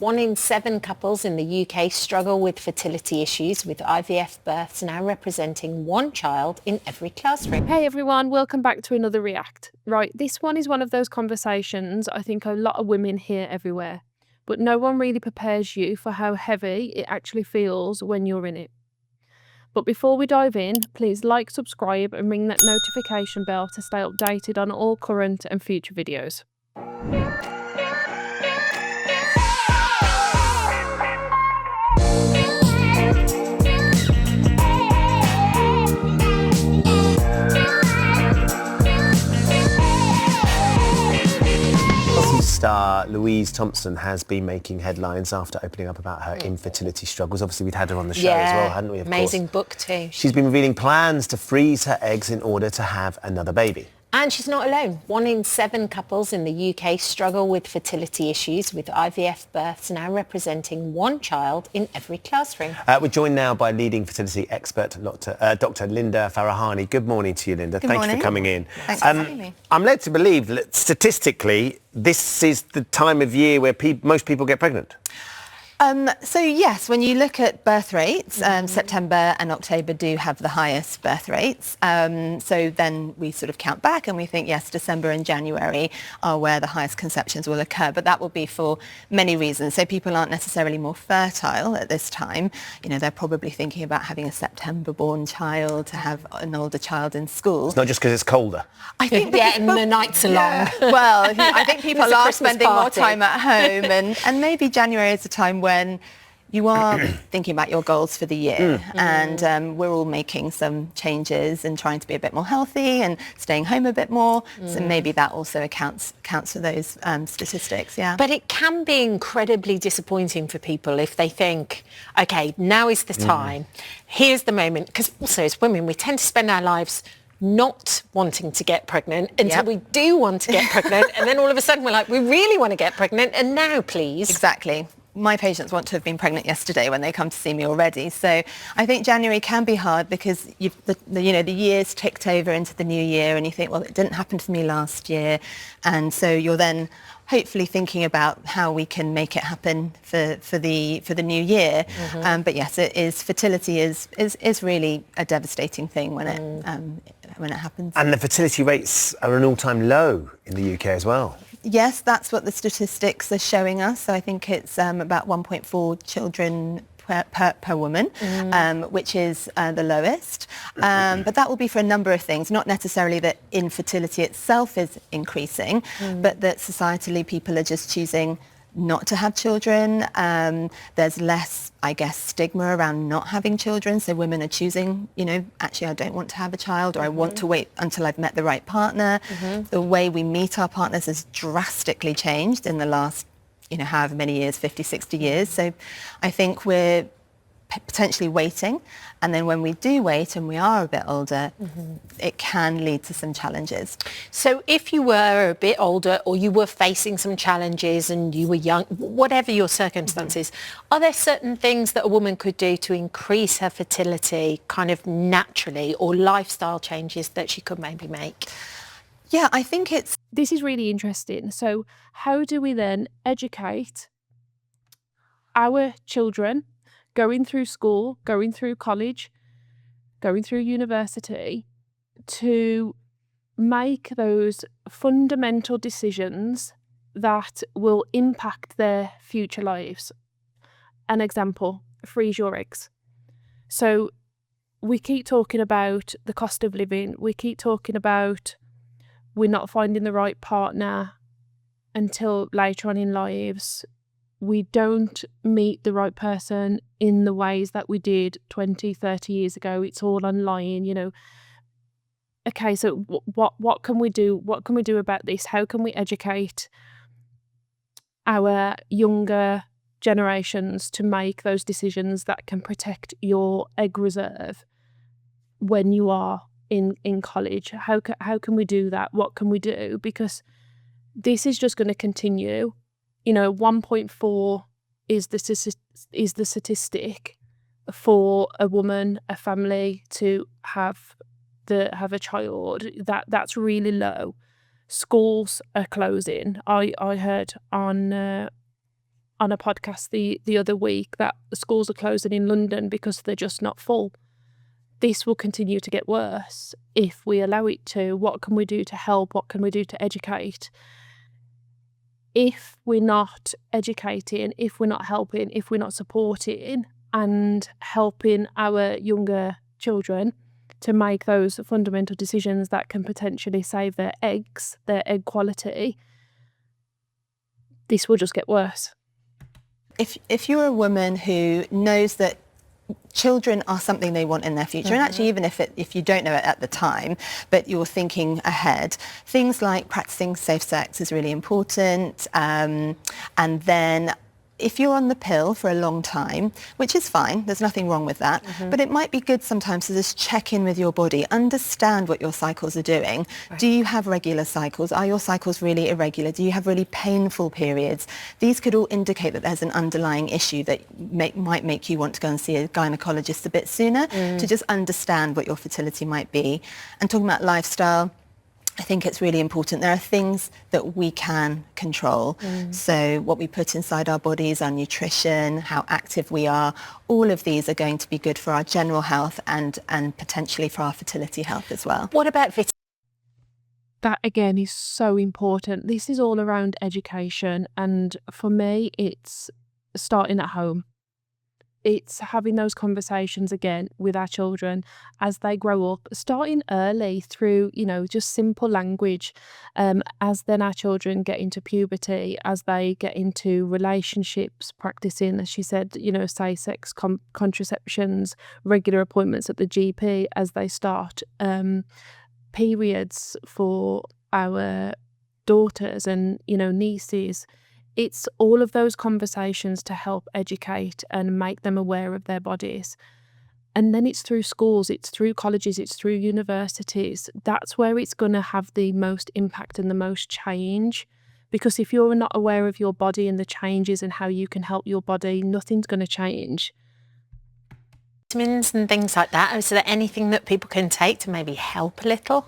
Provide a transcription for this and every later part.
1 in 7 couples in the UK struggle with fertility issues, with IVF births now representing 1 child in every classroom. Hey everyone, welcome back to another React. Right, this one is one of those conversations I think a lot of women hear everywhere, but no one really prepares you for how heavy it actually feels when you're in it. But before we dive in, please like, subscribe and ring that notification bell to stay updated on all current and future videos. Star Louise Thompson has been making headlines after opening up about her infertility struggles. Obviously, we'd had her on the show as well, hadn't we? Amazing book too. She's been revealing plans to freeze her eggs in order to have another baby. And she's not alone. 1 in 7 couples in the UK struggle with fertility issues, with IVF births now representing 1 child in every classroom. We're joined now by leading fertility expert, Dr. Linda Farahani. Good morning to you, Linda. Good morning. Thank you for coming in. Thanks for having me. I'm led to believe that statistically, this is the time of year where most people get pregnant. So yes, when you look at birth rates, September and October do have the highest birth rates. So then we sort of count back and we think, yes, December and January are where the highest conceptions will occur. But that will be for many reasons. So people aren't necessarily more fertile at this time. You know, they're probably thinking about having a September-born child, to have an older child in school. It's not just because it's colder. I think and the nights are long. Well, I think people are Christmas spending party. more time at home, and maybe January is a time when you are thinking about your goals for the year, and we're all making some changes and trying to be a bit more healthy and staying home a bit more. So maybe that also accounts for those statistics. Yeah. But it can be incredibly disappointing for people if they think, okay, now is the time. Here's the moment. Because also as women, we tend to spend our lives not wanting to get pregnant until we do want to get pregnant, and then all of a sudden we're like, we really want to get pregnant, and now please. Exactly. My patients want to have been pregnant yesterday when they come to see me already. So I think January can be hard because the year's ticked over into the new year, and you think, well, it didn't happen to me last year, and so you're then hopefully thinking about how we can make it happen for the new year. But yes, it is. Fertility is really a devastating thing when it happens. And the fertility rates are an all-time low in the UK as well. Yes, that's what the statistics are showing us. So I think it's about 1.4 children per woman, which is the lowest. But that will be for a number of things, not necessarily that infertility itself is increasing, but that societally people are just choosing not to have children. There's less, I guess, stigma around not having children. So women are choosing, actually, I don't want to have a child, or I want to wait until I've met the right partner. The way we meet our partners has drastically changed in the last, however many years, 50, 60 years. So I think we're potentially waiting. And then when we do wait and we are a bit older, it can lead to some challenges. So if you were a bit older, or you were facing some challenges and you were young, whatever your circumstances, are there certain things that a woman could do to increase her fertility kind of naturally, or lifestyle changes that she could maybe make? Yeah, I think This is really interesting. So how do we then educate our children going through school, going through college, going through university, to make those fundamental decisions that will impact their future lives? An example, freeze your eggs. So we keep talking about the cost of living. We keep talking about we're not finding the right partner until later on in lives. We don't meet the right person in the ways that we did 20, 30 years ago. It's all online, Okay, so what can we do? What can we do about this? How can we educate our younger generations to make those decisions that can protect your egg reserve when you are in college? How can we do that? What can we do? Because this is just going to continue. 1.4 is the statistic for a woman, a family, to have a child. That's really low. Schools are closing. I heard on on a podcast the other week that the schools are closing in London because they're just not full. This will continue to get worse if we allow it to. What can we do to help? What can we do to educate? If we're not educating, if we're not helping, if we're not supporting and helping our younger children to make those fundamental decisions that can potentially save their eggs, their egg quality, this will just get worse. If you're a woman who knows that children are something they want in their future, and actually even if you don't know it at the time, but you're thinking ahead, things like practicing safe sex is really important, and then if you're on the pill for a long time, which is fine, there's nothing wrong with that, but it might be good sometimes to just check in with your body, understand what your cycles are doing. Right. Do you have regular cycles? Are your cycles really irregular? Do you have really painful periods? These could all indicate that there's an underlying issue that might make you want to go and see a gynecologist a bit sooner, to just understand what your fertility might be. And talking about lifestyle, I think it's really important. There are things that we can control. So what we put inside our bodies, our nutrition, how active we are, all of these are going to be good for our general health and potentially for our fertility health as well. What about vitamin? That again is so important. This is all around education, and for me it's starting at home. It's having those conversations again with our children as they grow up, starting early through, just simple language, as then our children get into puberty, as they get into relationships, practicing, as she said, safe sex contraceptions, regular appointments at the GP, as they start periods for our daughters and, nieces. It's all of those conversations to help educate and make them aware of their bodies. And then it's through schools, it's through colleges, it's through universities. That's where it's going to have the most impact and the most change. Because if you're not aware of your body and the changes and how you can help your body, nothing's going to change. Vitamins and things like that, is there anything that people can take to maybe help a little?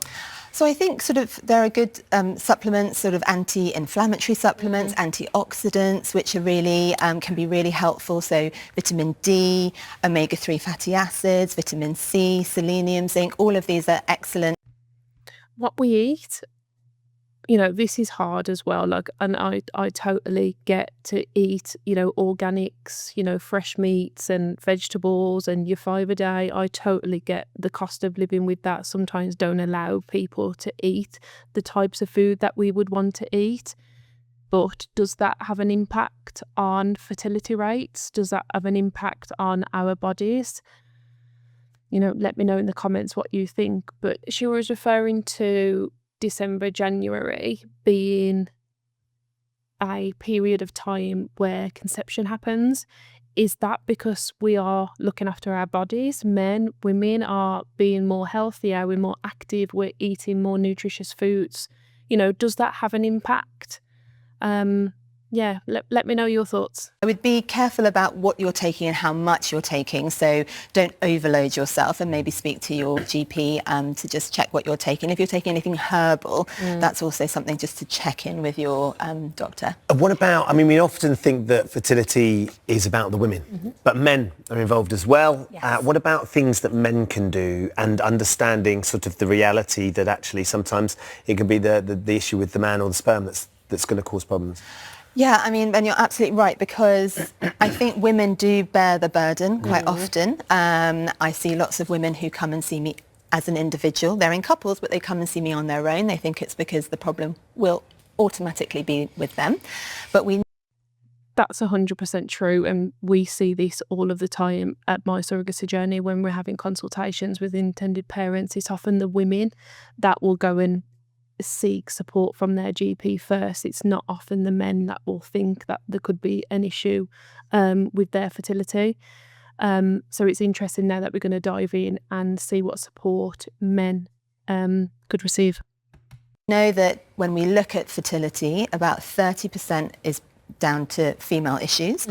So I think there are good supplements, anti-inflammatory supplements, antioxidants, which are really can be really helpful. So vitamin D, omega-3 fatty acids, vitamin C, selenium, zinc, all of these are excellent. What we eat, this is hard as well. And I totally get to eat, organics, fresh meats and vegetables and your 5 a day. I totally get the cost of living with that. Sometimes don't allow people to eat the types of food that we would want to eat. But does that have an impact on fertility rates? Does that have an impact on our bodies? Let me know in the comments what you think. But she was referring to December, January being a period of time where conception happens. Is that because we are looking after our bodies? Women are being more healthier, we're more active, we're eating more nutritious foods. Does that have an impact? Let me know your thoughts. I would be careful about what you're taking and how much you're taking. So don't overload yourself, and maybe speak to your GP to just check what you're taking. If you're taking anything herbal, that's also something just to check in with your doctor. What about, we often think that fertility is about the women, but men are involved as well. Yes. What about things that men can do, and understanding sort of the reality that actually sometimes it can be the issue with the man or the sperm that's going to cause problems? Yeah, and you're absolutely right, because I think women do bear the burden quite often. I see lots of women who come and see me as an individual. They're in couples, but they come and see me on their own. They think it's because the problem will automatically be with them. But that's 100% true, and we see this all of the time at My Surrogacy Journey when we're having consultations with intended parents. It's often the women that will go and seek support from their GP first. It's not often the men that will think that there could be an issue with their fertility. So it's interesting now that we're going to dive in and see what support men could receive. Know that when we look at fertility, about 30% is down to female issues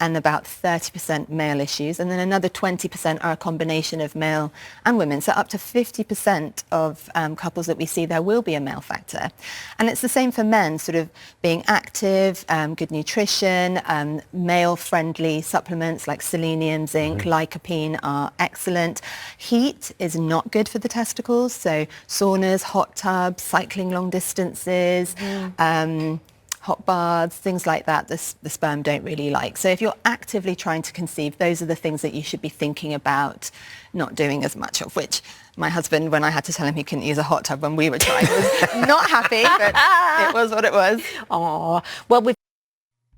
and about 30% male issues. And then another 20% are a combination of male and women. So up to 50% of couples that we see, there will be a male factor. And it's the same for men, sort of being active, good nutrition, male-friendly supplements like selenium, zinc, lycopene are excellent. Heat is not good for the testicles. So saunas, hot tubs, cycling long distances, hot baths, things like that, the sperm don't really like. So if you're actively trying to conceive, those are the things that you should be thinking about not doing as much of, which my husband, when I had to tell him he couldn't use a hot tub when we were trying, was not happy, but it was what it was. Oh, well, we've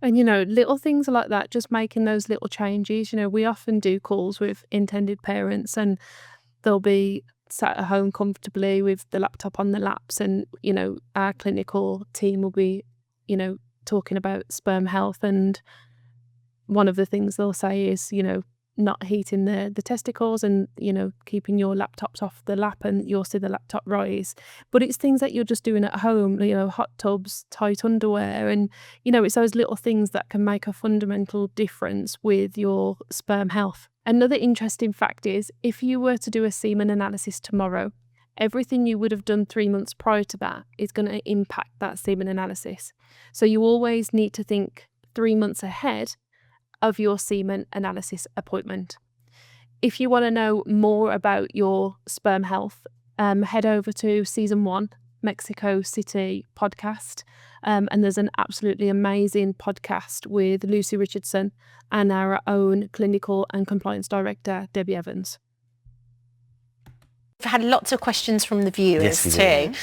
And, little things like that, just making those little changes. We often do calls with intended parents and they'll be sat at home comfortably with the laptop on the laps and, our clinical team will be, talking about sperm health. And one of the things they'll say is, not heating the testicles and, keeping your laptops off the lap and you'll see the laptop rise. But it's things that you're just doing at home, hot tubs, tight underwear. And, it's those little things that can make a fundamental difference with your sperm health. Another interesting fact is if you were to do a semen analysis tomorrow, everything you would have done 3 months prior to that is going to impact that semen analysis. So you always need to think 3 months ahead of your semen analysis appointment. If you want to know more about your sperm health, head over to season 1, Mexico City podcast. And there's an absolutely amazing podcast with Lucy Richardson and our own clinical and compliance director, Debbie Evans. We've had lots of questions from the viewers Yes, too.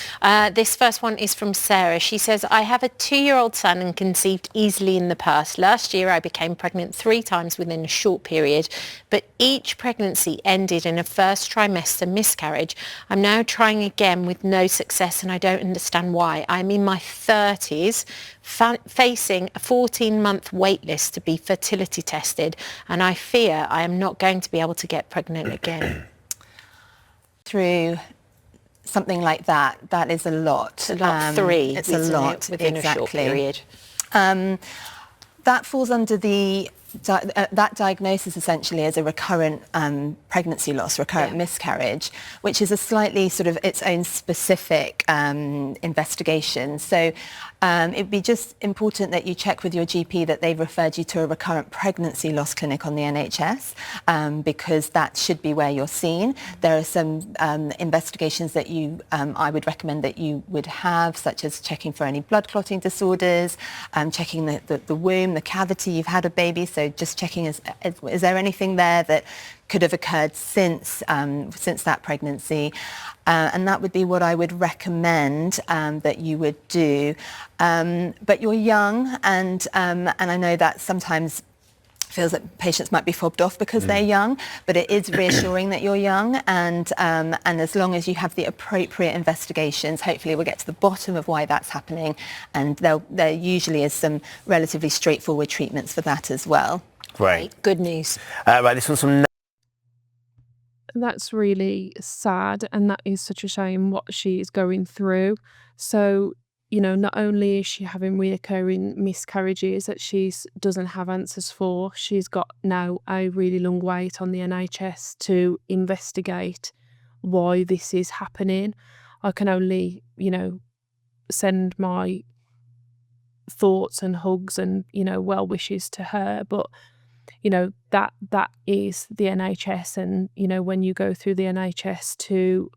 This first one is from Sarah. She says, I have a 2-year-old son and conceived easily in the past. Last year I became pregnant 3 times within a short period, but each pregnancy ended in a first trimester miscarriage. I'm now trying again with no success and I don't understand why. I'm in my 30s facing a 14-month wait list to be fertility tested and I fear I am not going to be able to get pregnant again. Through something like that is a lot. It's about 3. It's a lot within a short period. That falls under that diagnosis essentially as a recurrent pregnancy loss, recurrent miscarriage, which is a slightly sort of its own specific investigation. So it'd be just important that you check with your GP that they've referred you to a recurrent pregnancy loss clinic on the NHS because that should be where you're seen. There are some investigations that I would recommend that you would have, such as checking for any blood clotting disorders, checking the womb, the cavity, you've had a baby, so just checking is there anything there that could have occurred since that pregnancy, and that would be what I would recommend that you would do. But you're young, and I know that sometimes feels that patients might be fobbed off because they're young, but it is reassuring that you're young, and as long as you have the appropriate investigations, hopefully we'll get to the bottom of why that's happening, and there usually is some relatively straightforward treatments for that as well. Great. Good news. Right, this one's from... That's really sad, and that is such a shame what she is going through. So, not only is she having reoccurring miscarriages that she doesn't have answers for, she's got now a really long wait on the NHS to investigate why this is happening. I can only, send my thoughts and hugs and, well wishes to her, but that is the NHS, and when you go through the NHS to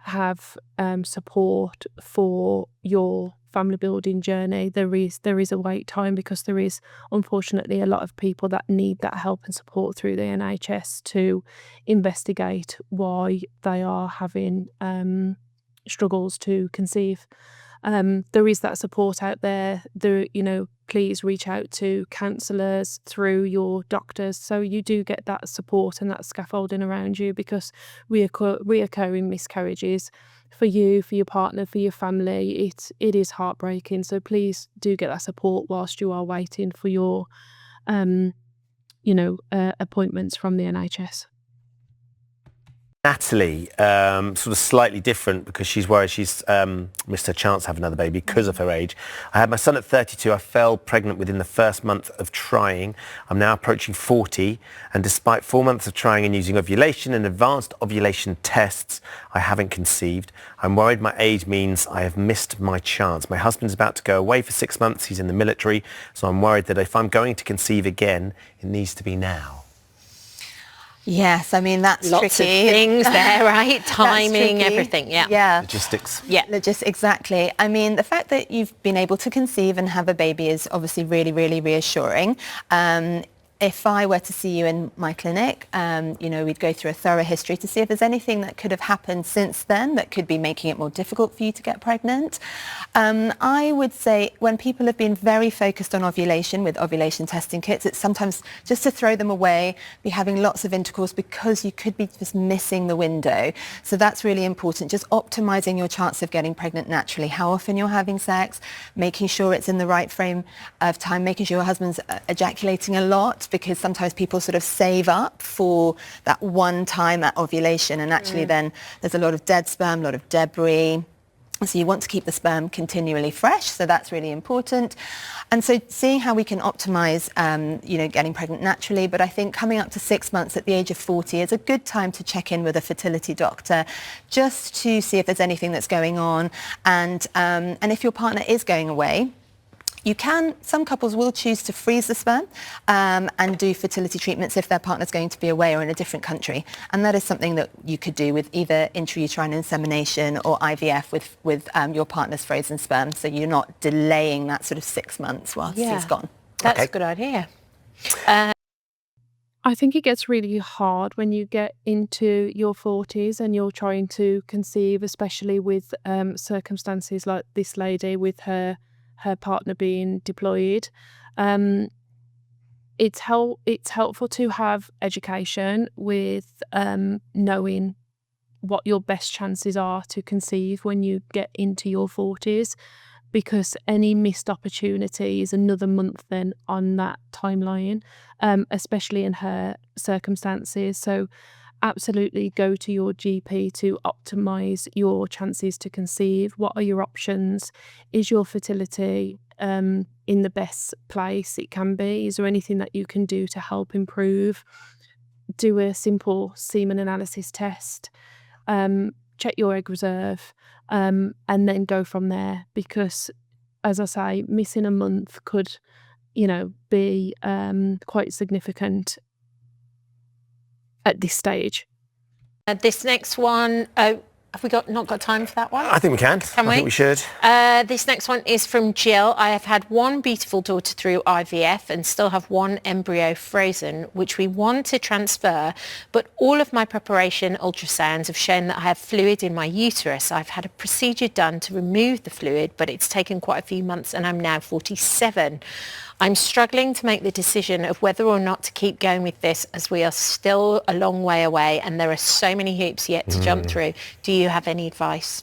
have support for your family building journey, there is a wait time because there is unfortunately a lot of people that need that help and support through the NHS to investigate why they are having struggles to conceive. There is that support out there. Please reach out to counsellors through your doctors so you do get that support and that scaffolding around you, because reoccurring miscarriages for you, for your partner, for your family, it is heartbreaking. So please do get that support whilst you are waiting for your appointments from the NHS. Natalie, sort of slightly different because she's worried she's missed her chance to have another baby because of her age. I had my son at 32. I fell pregnant within the first month of trying. I'm now approaching 40, and despite 4 months of trying and using ovulation and advanced ovulation tests, I haven't conceived. I'm worried my age means I have missed my chance. My husband's about to go away for 6 months. He's in the military, so I'm worried that if I'm going to conceive again, it needs to be now. Yes, I mean, that's Lots tricky. of things there, right? Timing, tricky. everything, yeah. Yeah. Logistics. Yeah. Exactly. I mean, the fact that you've been able to conceive and have a baby is obviously really, really reassuring. If I were to see you in my clinic, you know, we'd go through a thorough history to see if there's anything that could have happened since then that could be making it more difficult for you to get pregnant. I would say when people have been very focused on ovulation with ovulation testing kits, it's sometimes just to throw them away, be having lots of intercourse because you could be just missing the window. So that's really important, just optimizing your chance of getting pregnant naturally, how often you're having sex, making sure it's in the right frame of time, making sure your husband's ejaculating a lot, because sometimes people sort of save up for that one time at ovulation, and actually then there's a lot of dead sperm, a lot of debris. So you want to keep the sperm continually fresh, so that's really important. And so seeing how we can optimize, you know, getting pregnant naturally, but I think coming up to 6 months at the age of 40 is a good time to check in with a fertility doctor just to see if there's anything that's going on. And if your partner is going away, you can, some couples will choose to freeze the sperm and do fertility treatments if their partner's going to be away or in a different country. And that is something that you could do with either intrauterine insemination or IVF with your partner's frozen sperm. So you're not delaying that sort of 6 months whilst he's gone. That's Okay. a good idea. I think it gets really hard when you get into your 40s and you're trying to conceive, especially with circumstances like this lady with her partner being deployed. It's helpful to have education with knowing what your best chances are to conceive when you get into your 40s, because any missed opportunity is another month then on that timeline, especially in her circumstances. So absolutely go to your GP to optimise your chances to conceive. What are your options? Is your fertility in the best place it can be? Is there anything that you can do to help improve? Do a simple semen analysis test, check your egg reserve, and then go from there, because as I say, missing a month could, you know, be quite significant at this stage. This next one, have we not got time for that one? I think we can. Can I we? think we should. This next one is from Jill. I have had one beautiful daughter through IVF and still have one embryo frozen, which we want to transfer, but all of my preparation ultrasounds have shown that I have fluid in my uterus. I've had a procedure done to remove the fluid, but it's taken quite a few months and I'm now 47. I'm struggling to make the decision of whether or not to keep going with this, as we are still a long way away and there are so many hoops yet to jump through. Do you have any advice?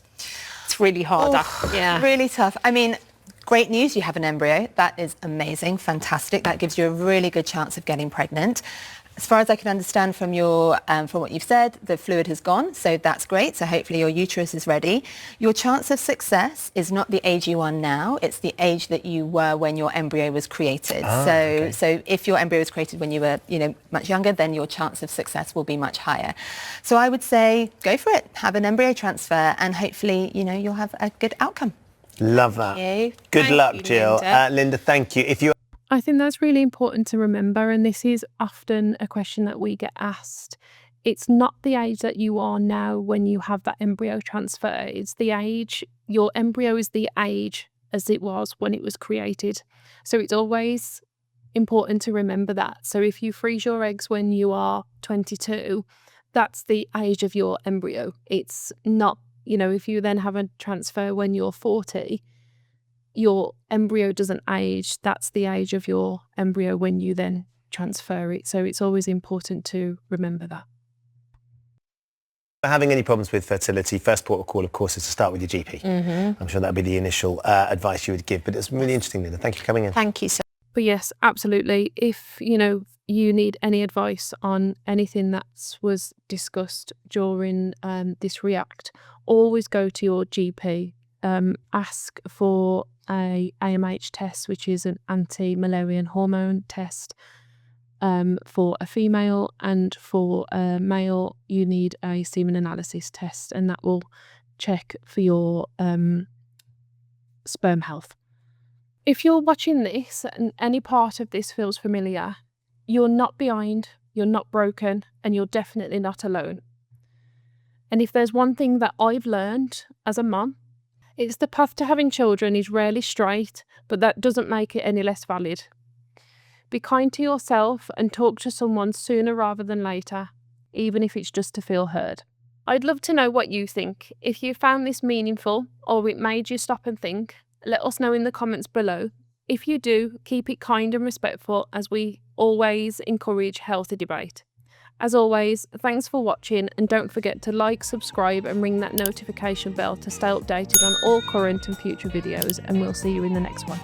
It's really hard. Yeah. Really tough. I mean, great news, you have an embryo. That is amazing, fantastic. That gives you a really good chance of getting pregnant. As far as I can understand from your from what you've said, the fluid has gone, so that's great. So hopefully your uterus is ready. Your chance of success is not the age you are now, it's the age that you were when your embryo was created. So if your embryo was created when you were, you know, much younger, then your chance of success will be much higher. So I would say go for it, have an embryo transfer, and hopefully, you know, you'll have a good outcome. Love that. Thank you. Good Thank luck, you, Jill. Linda. Linda, thank you. If you I think that's really important to remember, and this is often a question that we get asked. It's not the age that you are now when you have that embryo transfer. It's the age, your embryo is the age as it was when it was created. So it's always important to remember that. So if you freeze your eggs when you are 22, that's the age of your embryo. It's not, you know, if you then have a transfer when you're 40, your embryo doesn't age. That's the age of your embryo when you then transfer it. So it's always important to remember that. having any problems with fertility, first port of call, of course, is to start with your GP. I'm sure that would be the initial advice you would give. But it's really interesting, Linda. Thank you for coming in. Thank you so But yes, absolutely. If, you know, you need any advice on anything that was discussed during this React, always go to your GP. Ask for a AMH test, which is an anti-Müllerian hormone test. For a female, and for a male you need a semen analysis test, and that will check for your sperm health. If you're watching this and any part of this feels familiar, you're not behind, you're not broken, and you're definitely not alone. And if there's one thing that I've learned as a mum, it's the path to having children is rarely straight, but that doesn't make it any less valid. Be kind to yourself and talk to someone sooner rather than later, even if it's just to feel heard. I'd love to know what you think. If you found this meaningful or it made you stop and think, let us know in the comments below. If you do, keep it kind and respectful, as we always encourage healthy debate. As always, thanks for watching, and don't forget to like, subscribe and ring that notification bell to stay updated on all current and future videos, and we'll see you in the next one.